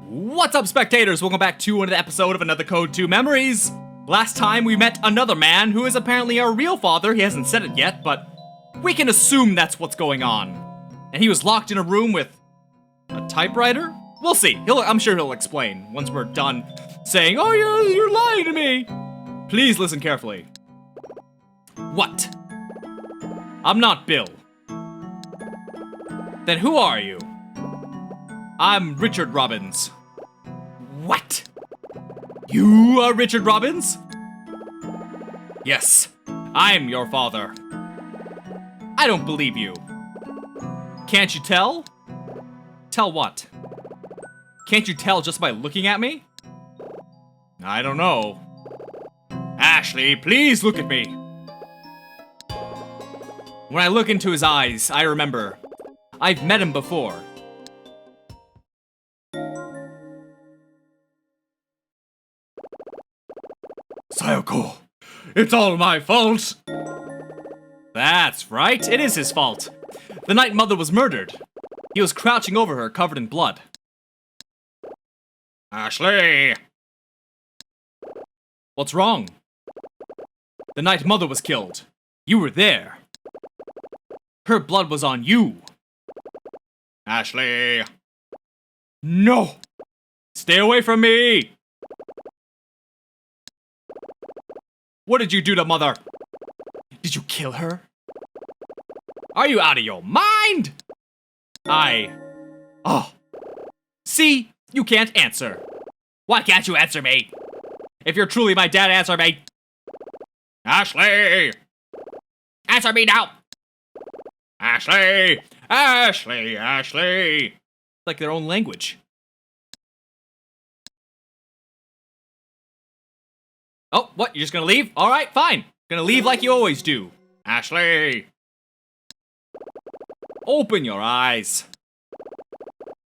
What's up, spectators? Welcome back to another episode of Another Code 2 Memories. Last time we met another man who is apparently our real father. He hasn't said it yet, but we can assume that's what's going on. And he was locked in a room with a typewriter? We'll see. I'm sure he'll explain once we're done saying, "Oh, you're lying to me." Please listen carefully. What? I'm not Bill. Then who are you? I'm Richard Robbins. What? You are Richard Robbins? Yes, I'm your father. I don't believe you. Can't you tell? Tell what? Can't you tell just by looking at me? I don't know. Ashley, please look at me. When I look into his eyes, I remember. I've met him before. Sayoko, it's all my fault. That's right, it is his fault. The night Mother was murdered. He was crouching over her, covered in blood. Ashley! What's wrong? The night Mother was killed. You were there. Her blood was on you. Ashley! No! Stay away from me! What did you do to Mother? Did you kill her? Are you out of your mind? Oh. See? You can't answer. Why can't you answer me? If you're truly my dad, answer me. Ashley! Answer me now! Ashley! Ashley! Ashley! It's like their own language. Oh, what? You're just gonna leave? Alright, fine. Gonna leave like you always do. Ashley! Open your eyes.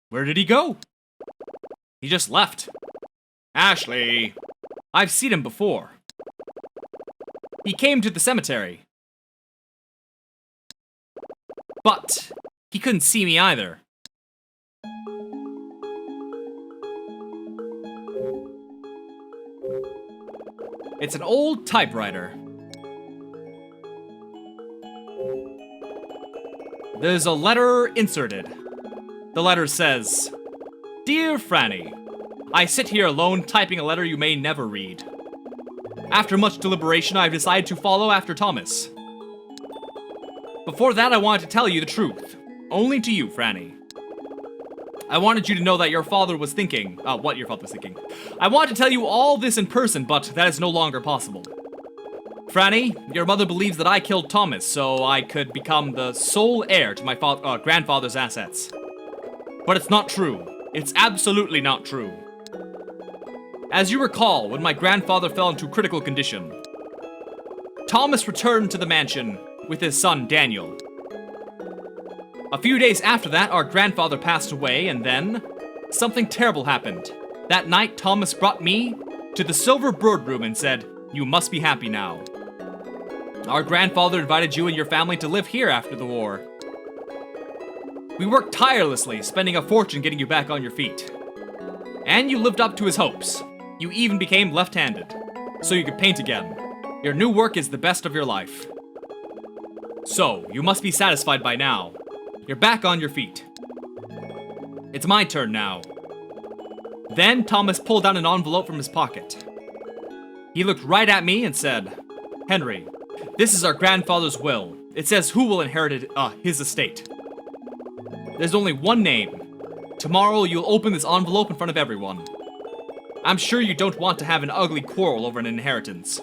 Where did he go? He just left. Ashley! I've seen him before. He came to the cemetery. But he couldn't see me either. It's an old typewriter. There's a letter inserted. The letter says, "Dear Franny, I sit here alone typing a letter you may never read. After much deliberation, I've decided to follow after Thomas. Before that, I wanted to tell you the truth. Only to you, Franny. I wanted you to know that your father was thinking, what your father was thinking. I wanted to tell you all this in person, but that is no longer possible. Franny, your mother believes that I killed Thomas so I could become the sole heir to my grandfather's assets. But it's not true. It's absolutely not true. As you recall, when my grandfather fell into critical condition, Thomas returned to the mansion with his son Daniel. A few days after that, our grandfather passed away, and then something terrible happened. That night, Thomas brought me to the Silver Bird Room and said, "You must be happy now. Our grandfather invited you and your family to live here after the war. We worked tirelessly, spending a fortune getting you back on your feet. And you lived up to his hopes. You even became left-handed, so you could paint again. Your new work is the best of your life. So, you must be satisfied by now. You're back on your feet. It's my turn now." Then Thomas pulled out an envelope from his pocket. He looked right at me and said, "Henry, this is our grandfather's will. It says who will inherit his estate. There's only one name. Tomorrow you'll open this envelope in front of everyone. I'm sure you don't want to have an ugly quarrel over an inheritance.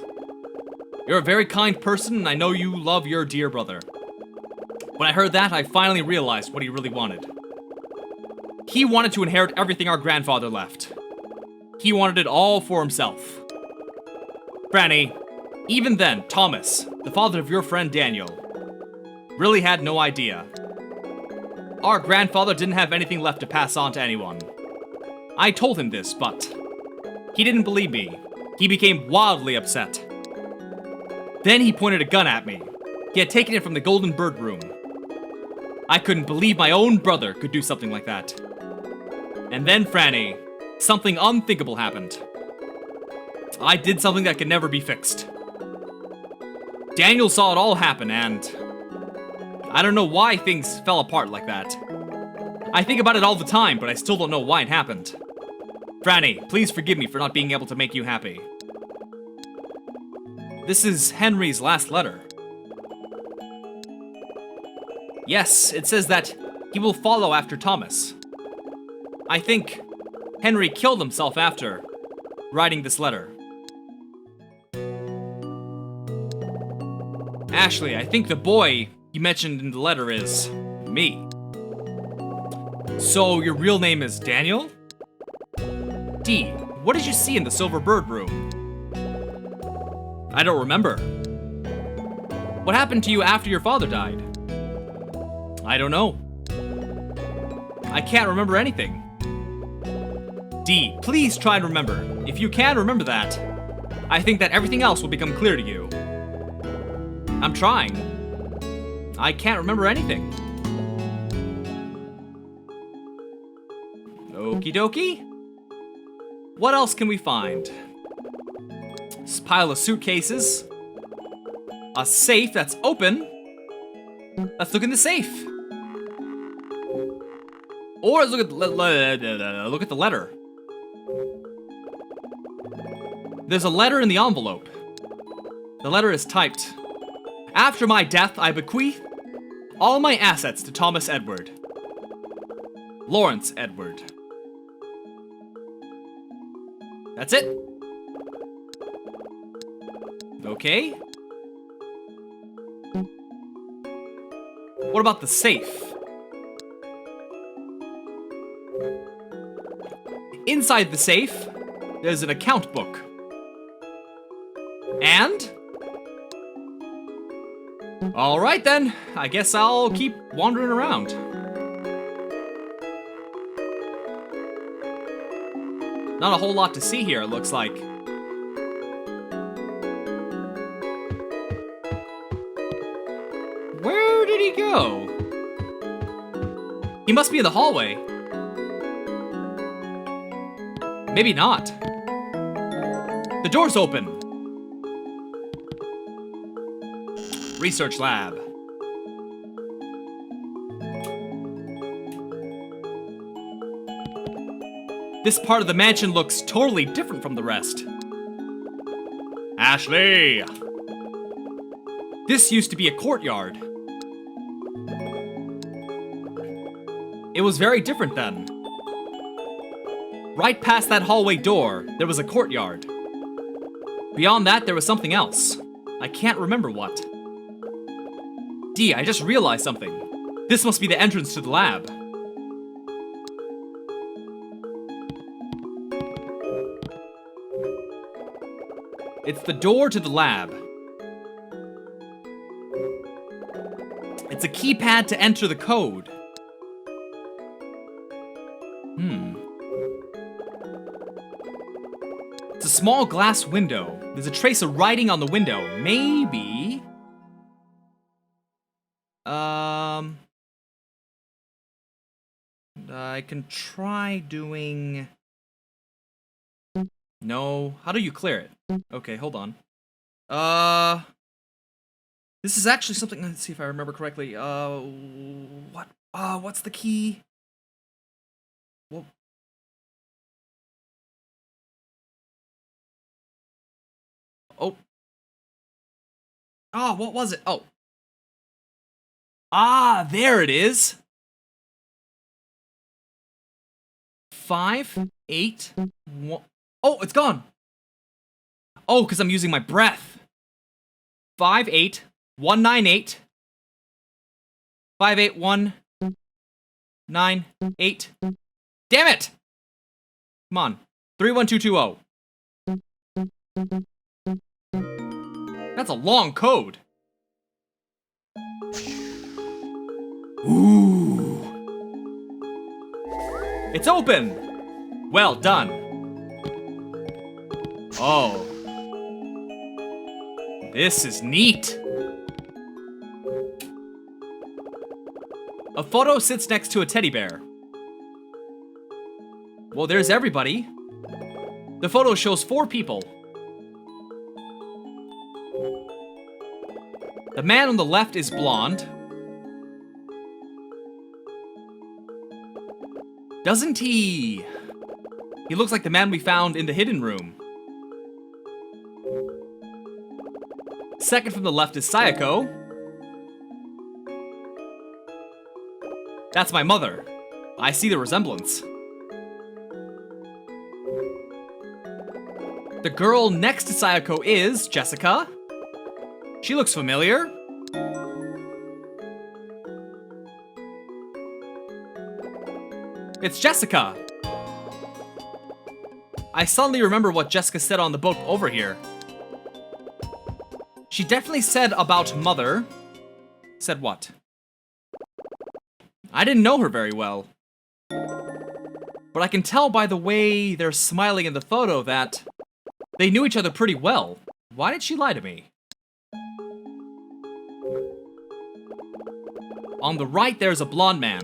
You're a very kind person, and I know you love your dear brother." When I heard that, I finally realized what he really wanted. He wanted to inherit everything our grandfather left. He wanted it all for himself. Franny, even then, Thomas, the father of your friend Daniel, really had no idea. Our grandfather didn't have anything left to pass on to anyone. I told him this, but he didn't believe me. He became wildly upset. Then he pointed a gun at me. He had taken it from the Golden Bird Room. I couldn't believe my own brother could do something like that. And then Franny, Something unthinkable happened. I did something that could never be fixed. Daniel saw it all happen, and I don't know why things fell apart like that. I think about it all the time, but I still don't know why it happened. Franny, please forgive me for not being able to make you happy. This is Henry's last letter. Yes, it says that he will follow after Thomas. I think Henry killed himself after writing this letter. Ashley, I think the boy you mentioned in the letter is me. So your real name is Daniel? D, what did you see in the Silver Bird room? I don't remember. What happened to you after your father died? I don't know. I can't remember anything. D, please try and remember. If you can remember that, I think that everything else will become clear to you. I'm trying. I can't remember anything. Okie dokie. What else can we find? This pile of suitcases. A safe that's open. Let's look in the safe. Or let's look at the letter. There's a letter in the envelope. The letter is typed, "After my death, I bequeath all my assets to Thomas Edward. Lawrence Edward." That's it. Okay. What about the safe? Inside the safe, there's an account book. And? Alright then, I guess I'll keep wandering around. Not a whole lot to see here, it looks like. Where did he go? He must be in the hallway. Maybe not. The door's open. Research lab. This part of the mansion looks totally different from the rest. Ashley! This used to be a courtyard. It was very different then. Right past that hallway door, there was a courtyard. Beyond that, there was something else. I can't remember what. D, I just realized something. This must be the entrance to the lab. It's the door to the lab. It's a keypad to enter the code. It's a small glass window. There's a trace of writing on the window. Maybe... I can try doing... No. How do you clear it? Okay, hold on. This is actually something... Let's see if I remember correctly. What's the key? Well... Oh. Ah, what was it? Oh. Ah, there it is. 5, 8, 1. Oh, it's gone. Oh, because I'm using my breath. 5, 8, 1, 9, 8. 5, 8, 1, 9, 8. Damn it! Come on. 3, 1, 2, 2, 0. That's a long code. Ooh. It's open. Well done. Oh. This is neat. A photo sits next to a teddy bear. Well, there's everybody. The photo shows 4 people. The man on the left is blonde. Doesn't he? He looks like the man we found in the hidden room. Second from the left is Sayako. That's my mother. I see the resemblance. The girl next to Sayako is Jessica. She looks familiar. It's Jessica. I suddenly remember what Jessica said on the boat over here. She definitely said about mother. Said what? I didn't know her very well. But I can tell by the way they're smiling in the photo that they knew each other pretty well. Why did she lie to me? On the right, there's a blonde man.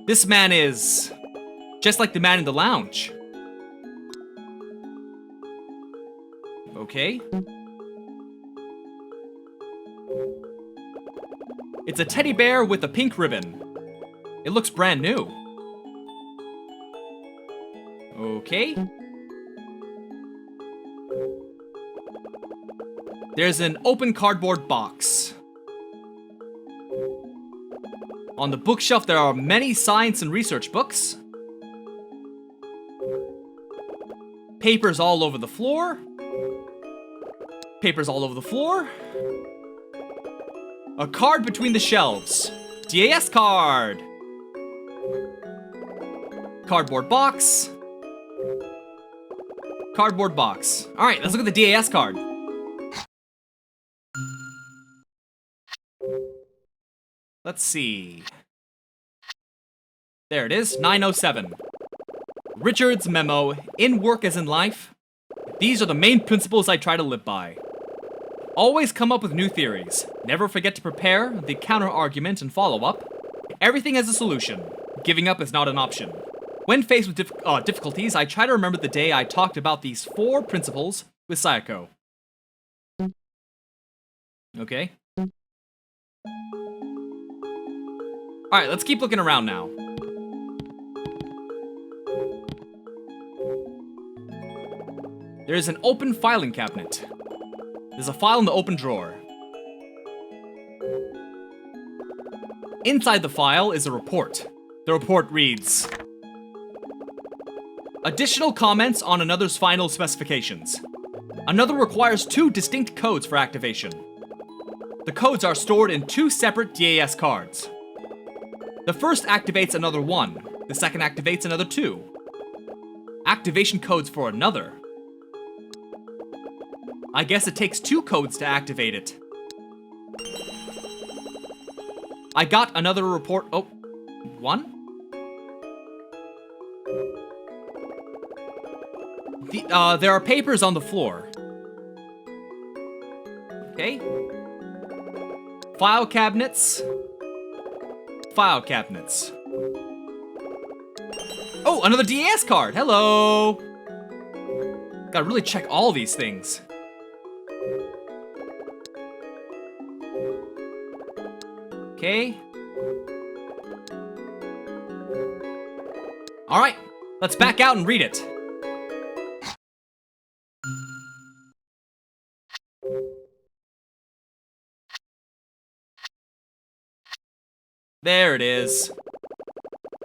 This man is just like the man in the lounge. Okay. It's a teddy bear with a pink ribbon. It looks brand new. Okay. There's an open cardboard box. On the bookshelf, there are many science and research books. Papers all over the floor. Papers all over the floor. A card between the shelves. DAS card. Cardboard box. Cardboard box. Alright, let's look at the DAS card. Let's see. There it is, 907. Richard's memo, in work as in life. These are the main principles I try to live by. Always come up with new theories. Never forget to prepare the counter-argument and follow-up. Everything has a solution. Giving up is not an option. When faced with difficulties, I try to remember the day I talked about these 4 principles with Sayako. Okay. Alright, let's keep looking around now. There's an open filing cabinet. There's a file in the open drawer. Inside the file is a report. The report reads: additional comments on another's final specifications. Another requires 2 distinct codes for activation. The codes are stored in 2 separate DAS cards. The first activates another 1. The second activates another 2. Activation codes for another. I guess it takes 2 codes to activate it. I got another report. Oh, 1? There are papers on the floor. Okay. File cabinets. File cabinets. Oh, another DAS card. Hello. Gotta really check all these things. Okay. All right, let's back out and read it. There it is.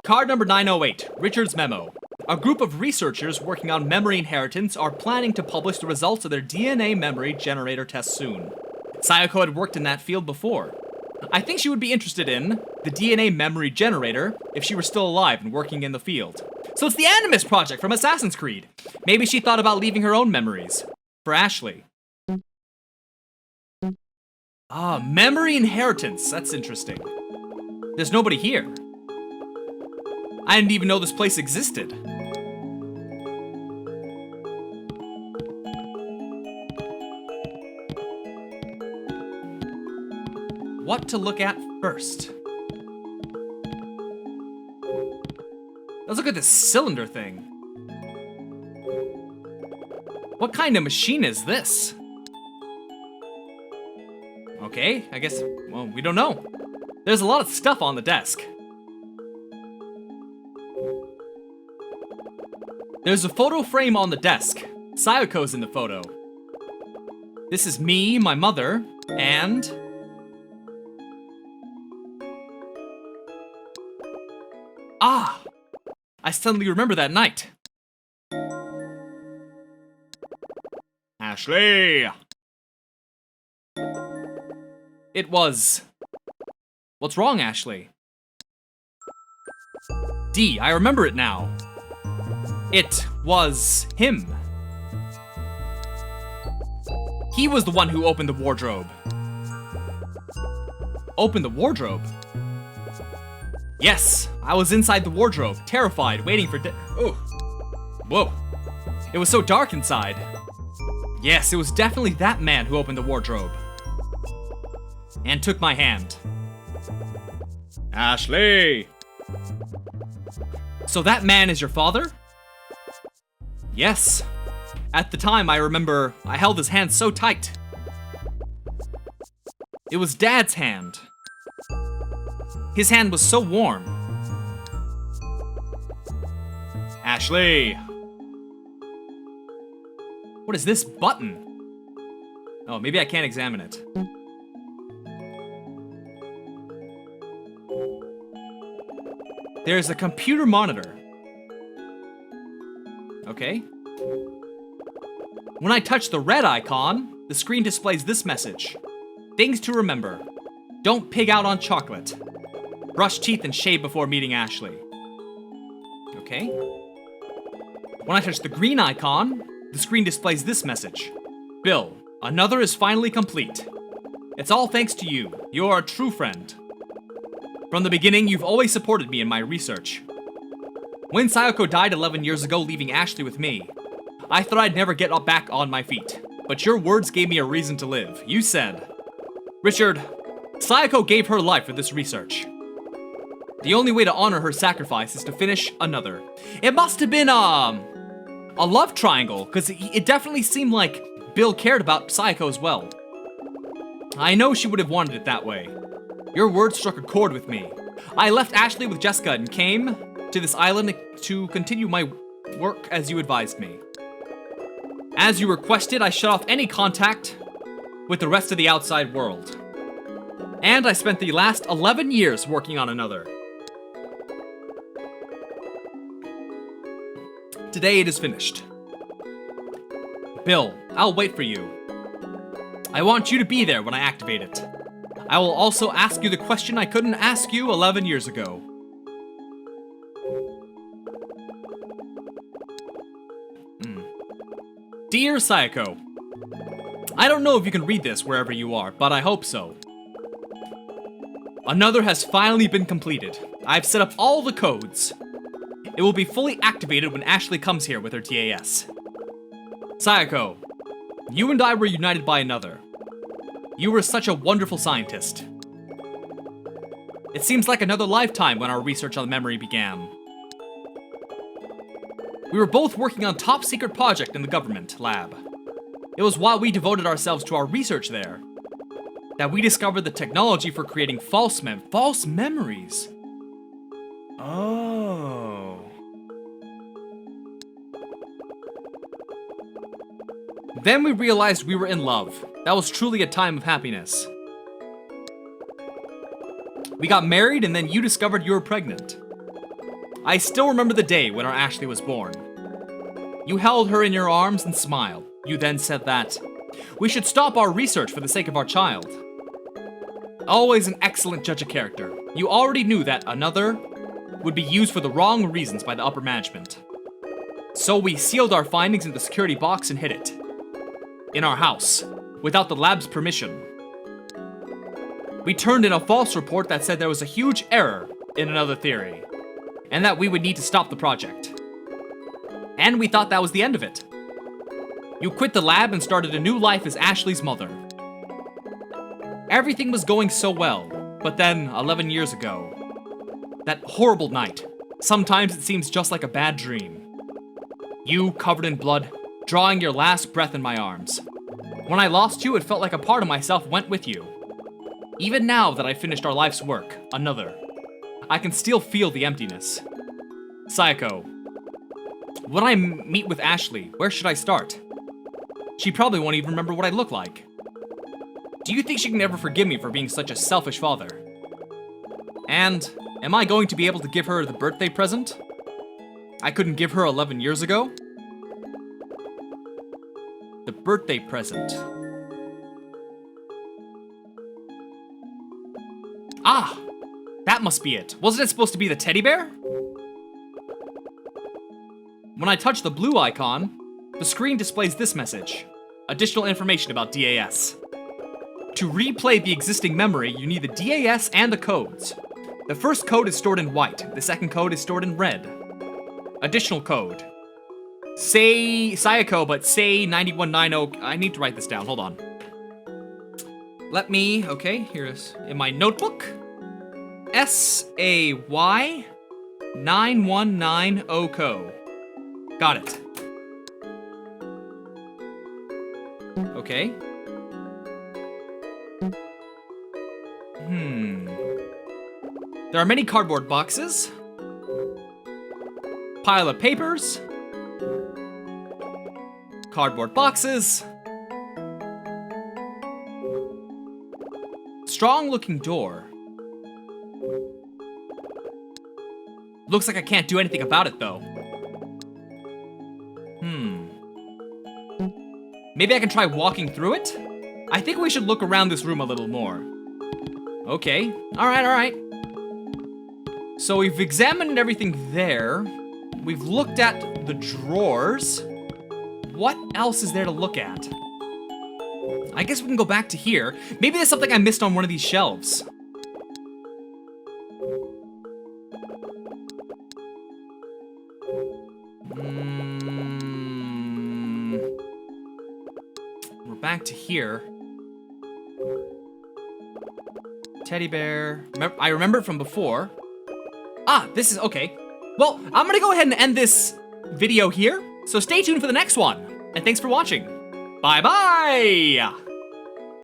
Card number 908, Richard's memo. A group of researchers working on memory inheritance are planning to publish the results of their DNA memory generator test soon. Sayako had worked in that field before. I think she would be interested in the DNA memory generator if she were still alive and working in the field. So it's the Animus project from Assassin's Creed. Maybe she thought about leaving her own memories for Ashley. Ah, memory inheritance. That's interesting. There's nobody here. I didn't even know this place existed. What to look at first? Let's look at this cylinder thing. What kind of machine is this? Okay, I guess, well, we don't know. There's a lot of stuff on the desk. There's a photo frame on the desk. Sayoko's in the photo. This is me, my mother, and... Ah! I suddenly remember that night. Ashley! It was... What's wrong, Ashley? D, I remember it now. It was him. He was the one who opened the wardrobe. Opened the wardrobe? Yes, I was inside the wardrobe, terrified, waiting for oh. Whoa. It was so dark inside. Yes, it was definitely that man who opened the wardrobe. And took my hand. Ashley! So that man is your father? Yes. At the time, I remember I held his hand so tight. It was Dad's hand. His hand was so warm. Ashley! What is this button? Oh, maybe I can't examine it. There's a computer monitor. Okay. When I touch the red icon, the screen displays this message. Things to remember. Don't pig out on chocolate. Brush teeth and shave before meeting Ashley. Okay. When I touch the green icon, the screen displays this message. Bill, another is finally complete. It's all thanks to you. You're a true friend. From the beginning, you've always supported me in my research. When Sayoko died 11 years ago, leaving Ashley with me, I thought I'd never get back on my feet. But your words gave me a reason to live. You said, Richard, Sayoko gave her life for this research. The only way to honor her sacrifice is to finish another. It must have been a love triangle, because it definitely seemed like Bill cared about Sayako as well. I know she would have wanted it that way. Your words struck a chord with me. I left Ashley with Jessica and came to this island to continue my work as you advised me. As you requested, I shut off any contact with the rest of the outside world. And I spent the last 11 years working on another. Today it is finished. Bill, I'll wait for you. I want you to be there when I activate it. I will also ask you the question I couldn't ask you 11 years ago. Dear Sayoko, I don't know if you can read this wherever you are, but I hope so. Another has finally been completed. I've set up all the codes. It will be fully activated when Ashley comes here with her TAS. Sayoko, you and I were united by another. You were such a wonderful scientist. It seems like another lifetime when our research on memory began. We were both working on a top secret project in the government lab. It was while we devoted ourselves to our research there that we discovered the technology for creating false memories. Oh. Then we realized we were in love. That was truly a time of happiness. We got married and then you discovered you were pregnant. I still remember the day when our Ashley was born. You held her in your arms and smiled. You then said that we should stop our research for the sake of our child. Always an excellent judge of character. You already knew that another would be used for the wrong reasons by the upper management. So we sealed our findings in the security box and hid it. In our house, without the lab's permission. We turned in a false report that said there was a huge error in another theory, and that we would need to stop the project. And we thought that was the end of it. You quit the lab and started a new life as Ashley's mother. Everything was going so well, but then 11 years ago, that horrible night, Sometimes it seems just like a bad dream. You, covered in blood, drawing your last breath in my arms. When I lost you, it felt like a part of myself went with you. Even now that I finished our life's work, another, I can still feel the emptiness. Sayako. When I meet with Ashley, where should I start? She probably won't even remember what I look like. Do you think she can ever forgive me for being such a selfish father? And am I going to be able to give her the birthday present I couldn't give her 11 years ago? The birthday present. Ah! That must be it. Wasn't it supposed to be the teddy bear? When I touch the blue icon, the screen displays this message. Additional information about DAS. To replay the existing memory, you need the DAS and the codes. The first code is stored in white, the second code is stored in red. Additional code. Say Sayako, but say 9190. I need to write this down, hold on. Okay, here is in my notebook. SAY 9190 co. Got it. Okay. There are many cardboard boxes. Pile of papers. Cardboard boxes. Strong-looking door. Looks like I can't do anything about it, though. Maybe I can try walking through it? I think we should look around this room a little more. Okay. Alright. So we've examined everything there. We've looked at the drawers. What else is there to look at? I guess we can go back to here. Maybe there's something I missed on one of these shelves. We're back to here. Teddy bear. I remember it from before. Ah, this is okay. Well, I'm gonna go ahead and end this video here. So stay tuned for the next one. And thanks for watching. Bye-bye!